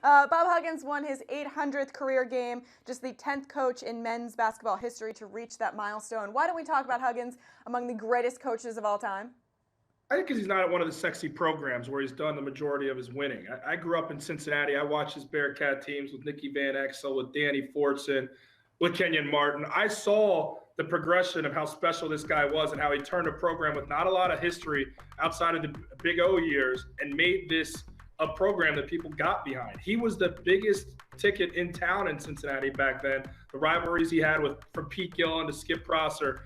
Bob Huggins won his 800th career game, just the 10th coach in men's basketball history to reach that milestone. Why don't we talk about Huggins among the greatest coaches of all time? I think because he's not at one of the sexy programs where he's done the majority of his winning. I grew up in Cincinnati. I watched his Bearcat teams with Nicky Van Exel, with Danny Fortson, with Kenyon Martin. I saw the progression of how special this guy was and how he turned a program with not a lot of history outside of the Big O years and made this a program that people got behind. He was the biggest ticket in town in Cincinnati back then. The rivalries he had from Pete Gillen to Skip Prosser.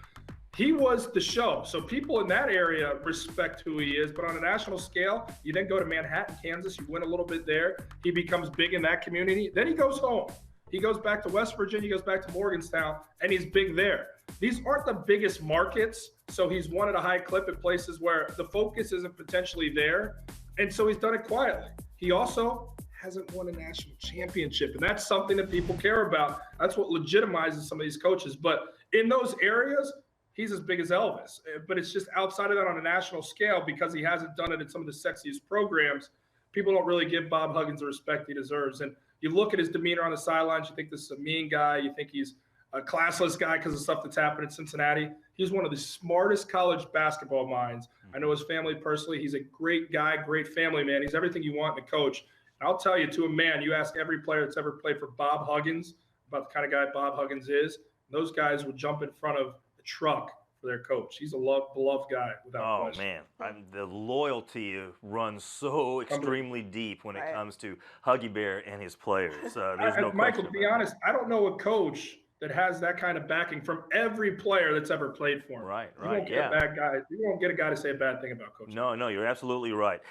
He was the show. So people in that area respect who he is. But on a national scale, you then go to Manhattan, Kansas, you win a little bit there. He becomes big in that community. Then he goes home. He goes back to West Virginia, he goes back to Morgantown, and he's big there. These aren't the biggest markets, so he's won at a high clip at places where the focus isn't potentially there. And so he's done it quietly. He also hasn't won a national championship, and that's something that people care about. That's what legitimizes some of these coaches. But in those areas, he's as big as Elvis. But it's just outside of that on a national scale, because he hasn't done it in some of the sexiest programs, people don't really give Bob Huggins the respect he deserves. And you look at his demeanor on the sidelines, you think this is a mean guy, you think he's a classless guy because of stuff that's happened in Cincinnati. He's one of the smartest college basketball minds. I know his family personally. He's a great guy, great family man. He's everything you want in a coach. And I'll tell you, to a man, you ask every player that's ever played for Bob Huggins about the kind of guy Bob Huggins is, those guys would jump in front of the truck for their coach. He's a beloved guy without question. Man, the loyalty runs so extremely deep when it comes to Huggy Bear and his players. There's no Michael, question. to be honest, I don't know a coach that has that kind of backing from every player that's ever played for him. Right, You won't get a bad guy. You won't get a guy to say a bad thing about Coach. No, you're absolutely right.